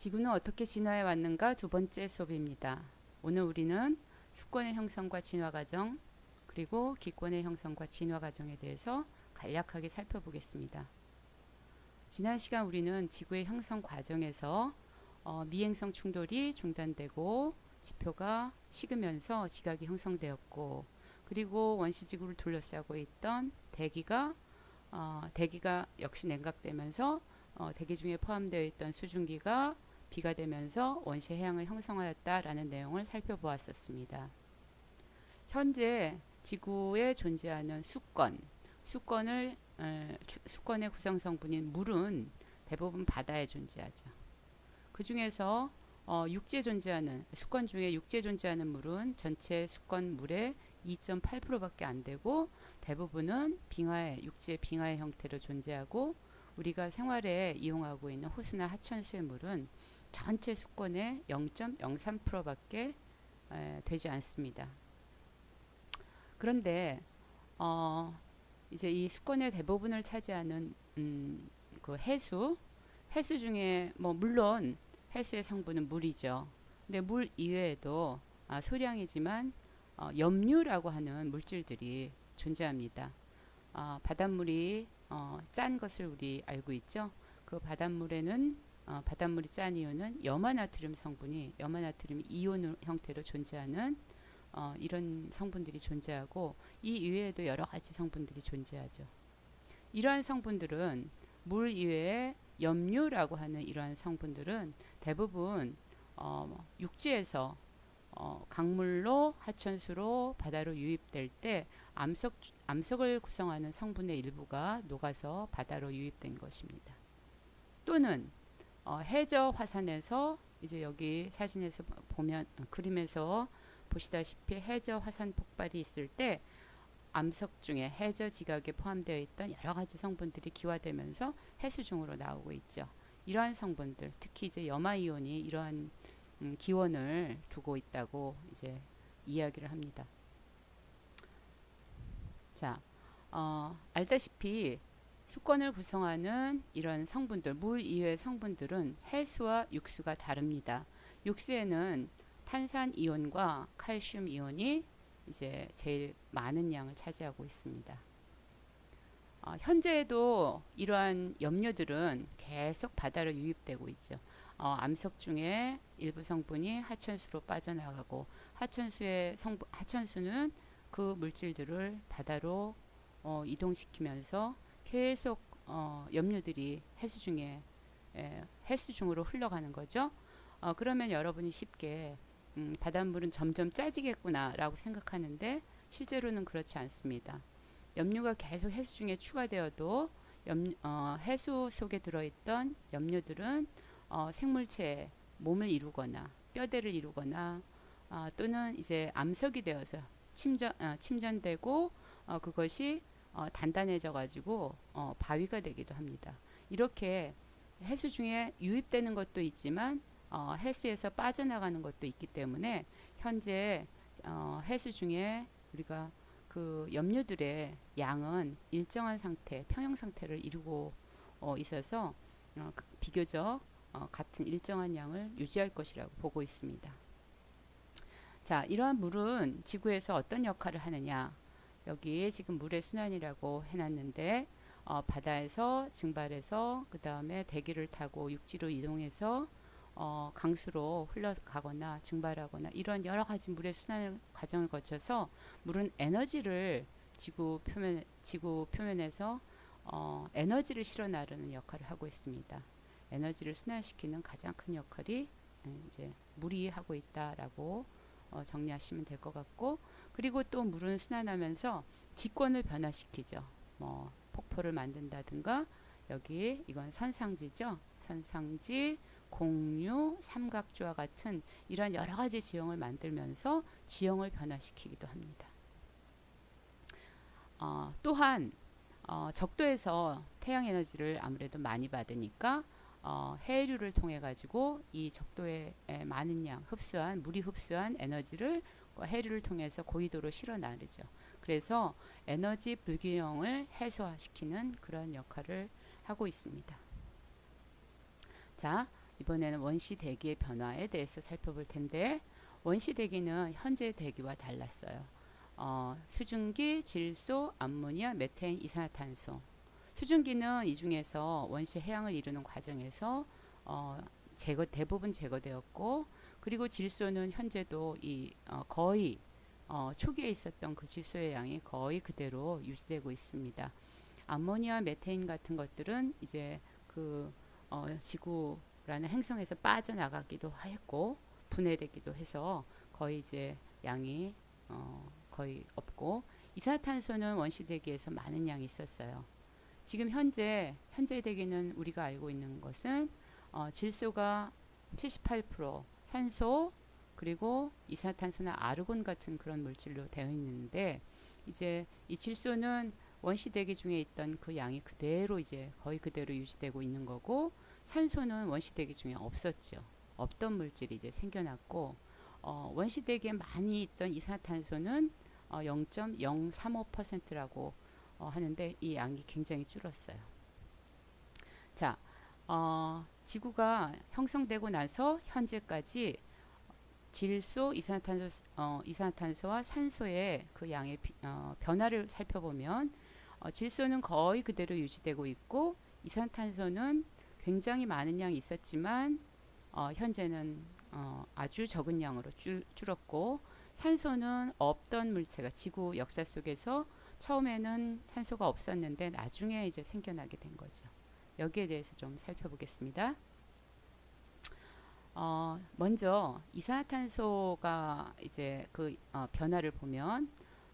지구는 어떻게 진화해 왔는가 두 번째 수업입니다. 오늘 우리는 수권의 형성과 진화 과정, 그리고 기권의 형성과 진화 과정에 대해서 간략하게 살펴보겠습니다. 지난 시간 우리는 지구의 형성 과정에서 미행성 충돌이 중단되고 지표가 식으면서 지각이 형성되었고, 그리고 원시지구를 둘러싸고 있던 대기가 역시 냉각되면서 대기 중에 포함되어 있던 수증기가 비가 되면서 원시 해양을 형성하였다라는 내용을 살펴보았었습니다. 현재 지구에 존재하는 수권의 구성 성분인 물은 대부분 바다에 존재하죠. 그 중에서 수권 중에 육지에 존재하는 물은 전체 수권 물의 2.8%밖에 안 되고, 대부분은 육지의 빙하의 형태로 존재하고, 우리가 생활에 이용하고 있는 호수나 하천수의 물은 전체 수권의 0.03%밖에 되지 않습니다. 그런데 이제 이 수권의 대부분을 차지하는 그 해수 중에 물론 해수의 성분은 물이죠. 근데 물 이외에도 소량이지만 염류라고 하는 물질들이 존재합니다. 바닷물이 짠 것을 우리 알고 있죠. 그 바닷물이 짠 이유는 염화나트륨 성분이 염화나트륨 이온 형태로 존재하는 이런 성분들이 존재하고, 이 이외에도 여러 가지 성분들이 존재하죠. 이러한 성분들은 물 이외에 염류라고 하는 이러한 성분들은 대부분 육지에서 강물로 하천수로 바다로 유입될 때 암석을 구성하는 성분의 일부가 녹아서 바다로 유입된 것입니다. 또는 해저 화산에서, 이제 여기 사진에서 보면 그림에서 보시다시피 해저 화산 폭발이 있을 때 암석 중에 해저 지각에 포함되어 있던 여러 가지 성분들이 기화되면서 해수 중으로 나오고 있죠. 이러한 성분들, 특히 이제 염화이온이 이러한 기원을 두고 있다고 이제 이야기를 합니다. 자, 알다시피 수권을 구성하는 이런 성분들, 물 이외의 성분들은 해수와 육수가 다릅니다. 육수에는 탄산 이온과 칼슘 이온이 이제 제일 많은 양을 차지하고 있습니다. 현재에도 이러한 염료들은 계속 바다로 유입되고 있죠. 암석 중에 일부 성분이 하천수로 빠져나가고, 하천수는 그 물질들을 바다로 이동시키면서 계속 염료들이 해수 중으로 흘러가는 거죠. 그러면 여러분이 쉽게 바닷물은 점점 짜지겠구나 라고 생각하는데, 실제로는 그렇지 않습니다. 염류가 계속 해수 중에 추가되어도 해수 속에 들어있던 염료들은 생물체의 몸을 이루거나 뼈대를 이루거나 또는 이제 암석이 되어서 침전되고 그것이 단단해져 가지고 바위가 되기도 합니다. 이렇게 해수 중에 유입되는 것도 있지만 해수에서 빠져나가는 것도 있기 때문에 현재 해수 중에 우리가 그 염류들의 양은 일정한 상태, 평형 상태를 이루고 있어서 비교적 같은 일정한 양을 유지할 것이라고 보고 있습니다. 자, 이러한 물은 지구에서 어떤 역할을 하느냐? 여기에 지금 물의 순환이라고 해놨는데, 바다에서 증발해서 그 다음에 대기를 타고 육지로 이동해서 강수로 흘러가거나 증발하거나, 이런 여러 가지 물의 순환 과정을 거쳐서 물은 에너지를 지구 표면에서 에너지를 실어 나르는 역할을 하고 있습니다. 에너지를 순환시키는 가장 큰 역할이 이제 물이 하고 있다라고 정리하시면 될 것 같고, 그리고 또 물은 순환하면서 지권을 변화시키죠. 폭포를 만든다든가, 여기 이건 선상지죠. 선상지, 공유, 삼각주와 같은 이런 여러 가지 지형을 만들면서 지형을 변화시키기도 합니다. 또한 적도에서 태양 에너지를 아무래도 많이 받으니까 해류를 통해 가지고 이 적도에 많은 양 물이 흡수한 에너지를 해류를 통해서 고위도로 실어 나르죠. 그래서 에너지 불균형을 해소시키는 그런 역할을 하고 있습니다. 자, 이번에는 원시 대기의 변화에 대해서 살펴볼 텐데 원시 대기는 현재 대기와 달랐어요. 수증기, 질소, 암모니아, 메테인, 이산화탄소. 수증기는 이 중에서 원시 해양을 이루는 과정에서 대부분 제거되었고, 그리고 질소는 현재도 거의 초기에 있었던 그 질소의 양이 거의 그대로 유지되고 있습니다. 암모니아, 메테인 같은 것들은 이제 지구라는 행성에서 빠져나가기도 했고 분해되기도 해서 거의 이제 양이 거의 없고, 이산화탄소는 원시 대기에서 많은 양이 있었어요. 지금 현재 대기는 우리가 알고 있는 것은 질소가 78%, 산소, 그리고 이산화탄소나 아르곤 같은 그런 물질로 되어 있는데, 이제 이 질소는 원시 대기 중에 있던 그 양이 그대로 이제 거의 그대로 유지되고 있는 거고, 산소는 원시 대기 중에 없었죠. 없던 물질이 이제 생겨났고, 원시 대기에 많이 있던 이산화탄소는 0.035%라고 하는데 이 양이 굉장히 줄었어요. 자, 지구가 형성되고 나서 현재까지 질소, 이산화탄소와 산소의 그 양의 변화를 살펴보면 질소는 거의 그대로 유지되고 있고, 이산화탄소는 굉장히 많은 양이 있었지만 현재는 아주 적은 양으로 줄었고, 산소는 없던 물체가 지구 역사 속에서 처음에는 산소가 없었는데 나중에 이제 생겨나게 된 거죠. 여기에 대해서 좀 살펴보겠습니다. 먼저 이산화탄소가 이제 변화를 보면,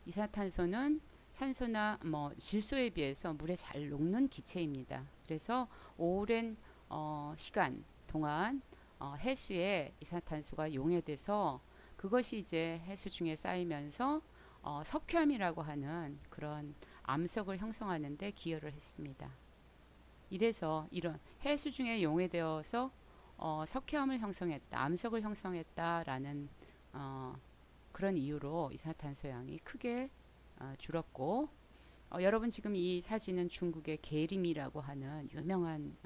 이산화탄소는 산소나 질소에 비해서 물에 잘 녹는 기체입니다. 그래서 오랜 시간 동안 해수에 이산화탄소가 용해돼서 그것이 이제 해수 중에 쌓이면서 석회암이라고 하는 그런 암석을 형성하는데 기여를 했습니다. 이래서 이런 해수 중에 용해되어서 석회암을 형성했다, 암석을 형성했다라는 그런 이유로 이산화탄소 양이 크게 줄었고, 여러분 지금 이 사진은 중국의 계림이라고 하는 유명한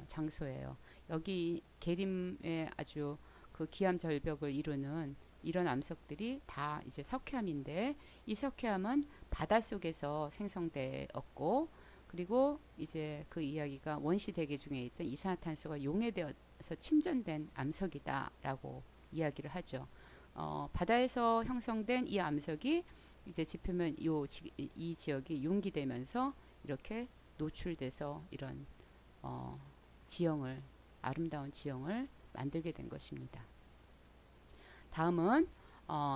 장소예요. 여기 계림의 아주 그 기암 절벽을 이루는 이런 암석들이 다 이제 석회암인데, 이 석회암은 바닷속에서 생성되었고, 그리고 이제 그 이야기가 원시 대기 중에 있던 이산화탄소가 용해되어서 침전된 암석이다라고 이야기를 하죠. 바다에서 형성된 이 암석이 이제 지표면 이 지역이 용기되면서 이렇게 노출돼서 이런 아름다운 지형을 만들게 된 것입니다. 다음은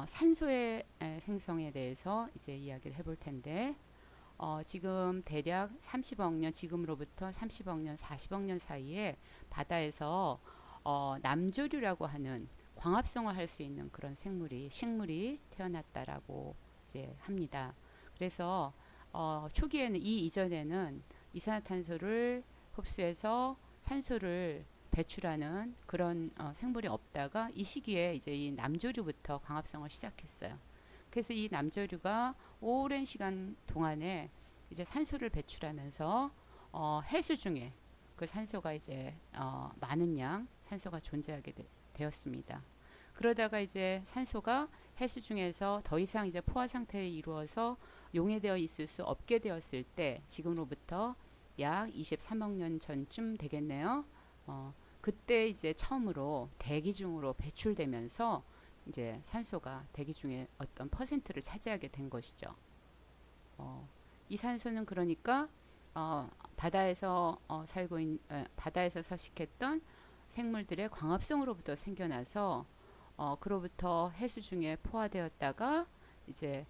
산소의 생성에 대해서 이제 이야기를 해볼 텐데, 지금 대략 30억 년, 지금으로부터 30억 년, 40억 년 사이에 바다에서 남조류라고 하는 광합성을 할 수 있는 그런 식물이 태어났다라고 이제 합니다. 그래서 초기에는 이전에는 이산화탄소를 흡수해서 산소를 배출하는 그런 생물이 없다가 이 시기에 이제 이 남조류부터 광합성을 시작했어요. 그래서 이 남조류가 오랜 시간 동안에 이제 산소를 배출하면서 해수 중에 그 산소가 이제 많은 양 산소가 존재하게 되었습니다. 그러다가 이제 산소가 해수 중에서 더 이상 이제 포화 상태에 이루어서 용해되어 있을 수 없게 되었을 때, 지금으로부터 약 23억 년 전쯤 되겠네요. 그때 이제 처음으로 대기 중으로 배출되면서 이제 산소가 대기 중에 어떤 퍼센트를 차지하게 된 것이죠. 이 산소는 그러니까 바다에서 바다에서 서식했던 생물들의 광합성으로부터 생겨나서 그로부터 해수 중에 포화되었다가 이제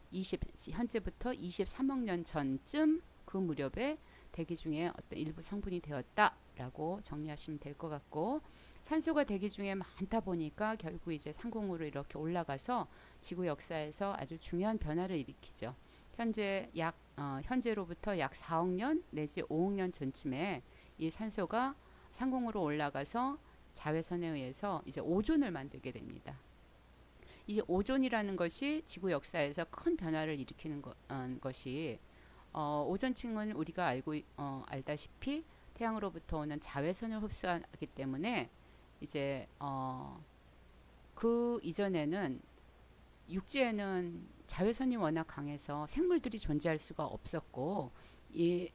현재부터 23억 년 전쯤 그 무렵에 대기 중에 어떤 일부 성분이 되었다라고 정리하시면 될 것 같고, 산소가 대기 중에 많다 보니까 결국 이제 상공으로 이렇게 올라가서 지구 역사에서 아주 중요한 변화를 일으키죠. 현재로부터 약 4억 년 내지 5억 년 전쯤에 이 산소가 상공으로 올라가서 자외선에 의해서 이제 오존을 만들게 됩니다. 이제 오존이라는 것이 지구 역사에서 큰 변화를 일으키는 것이, 오존층은 우리가 알다시피 태양으로부터 오는 자외선을 흡수하기 때문에 이제 그 이전에는 육지에는 자외선이 워낙 강해서 생물들이 존재할 수가 없었고 이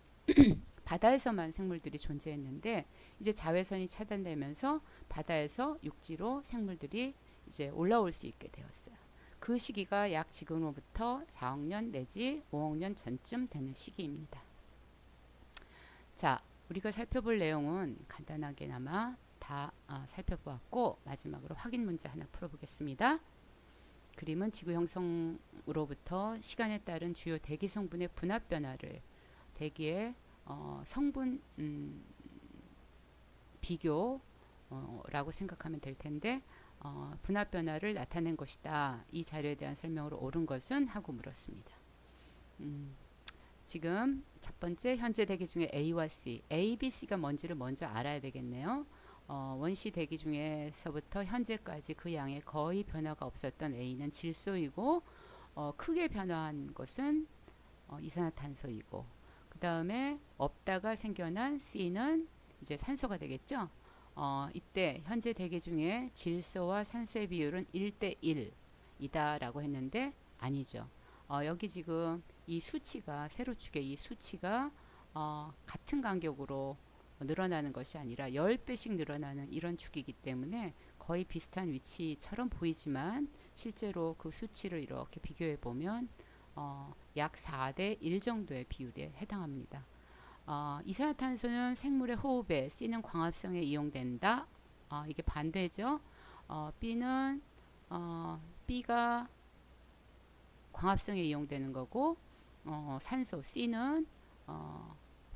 바다에서만 생물들이 존재했는데 이제 자외선이 차단되면서 바다에서 육지로 생물들이 이제 올라올 수 있게 되었어요. 그 시기가 약 지금으로부터 4억 년 내지 5억 년 전쯤 되는 시기입니다. 자, 우리가 살펴볼 내용은 간단하게나마 다 살펴보았고 마지막으로 확인 문제 하나 풀어보겠습니다. 그림은 지구 형성으로부터 시간에 따른 주요 대기 성분의 분압 변화를 대기의 성분 비교라고 생각하면 될 텐데 분압 변화를 나타낸 것이다. 이 자료에 대한 설명으로 옳은 것은? 하고 물었습니다. 지금 첫 번째 현재 대기 중에 A와 C, A, B, C가 뭔지를 먼저 알아야 되겠네요. 원시 대기 중에서부터 현재까지 그 양에 거의 변화가 없었던 A는 질소이고 크게 변화한 것은 이산화탄소이고 그 다음에 없다가 생겨난 C는 이제 산소가 되겠죠. 이때 현재 대기 중에 질소와 산소의 비율은 1대1이다 라고 했는데 아니죠. 여기 지금 이 수치가 세로축의 이 수치가 같은 간격으로 늘어나는 것이 아니라 10배씩 늘어나는 이런 축이기 때문에 거의 비슷한 위치처럼 보이지만 실제로 그 수치를 이렇게 비교해 보면 약 4대1 정도의 비율에 해당합니다. 이산화탄소는 생물의 호흡에, C는 광합성에 이용된다. 이게 반대죠. B는 B가 광합성에 이용되는 거고 산소 C는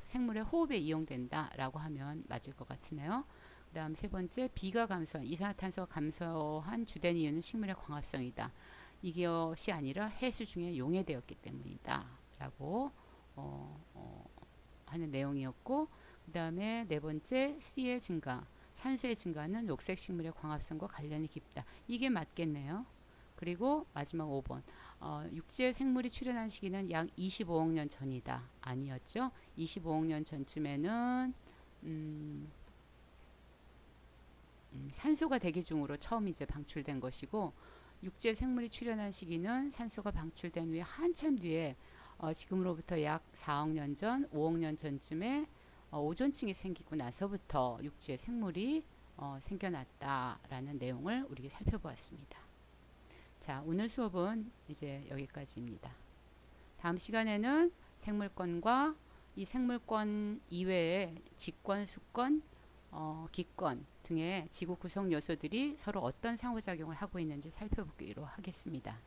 생물의 호흡에 이용된다 라고 하면 맞을 것 같으네요. 그 다음 세 번째, B가 감소한 이산화탄소가 감소한 주된 이유는 식물의 광합성이다. 이것이 아니라 해수 중에 용해되었기 때문이다 라고 하는 내용이었고 그 다음에 네 번째, C의 증가, 산소의 증가는 녹색 식물의 광합성과 관련이 깊다. 이게 맞겠네요. 그리고 마지막 5번, 육지에 생물이 출현한 시기는 약 25억 년 전이다. 아니었죠. 25억 년 전쯤에는 산소가 대기 중으로 처음 이제 방출된 것이고 육지에 생물이 출현한 시기는 산소가 방출된 후에 한참 뒤에 지금으로부터 약 4억 년 전, 5억 년 전쯤에 오존층이 생기고 나서부터 육지에 생물이 생겨났다라는 내용을 우리가 살펴보았습니다. 자, 오늘 수업은 이제 여기까지입니다. 다음 시간에는 생물권과 이 생물권 이외의 직권, 수권, 기권 등의 지구 구성 요소들이 서로 어떤 상호작용을 하고 있는지 살펴보기로 하겠습니다.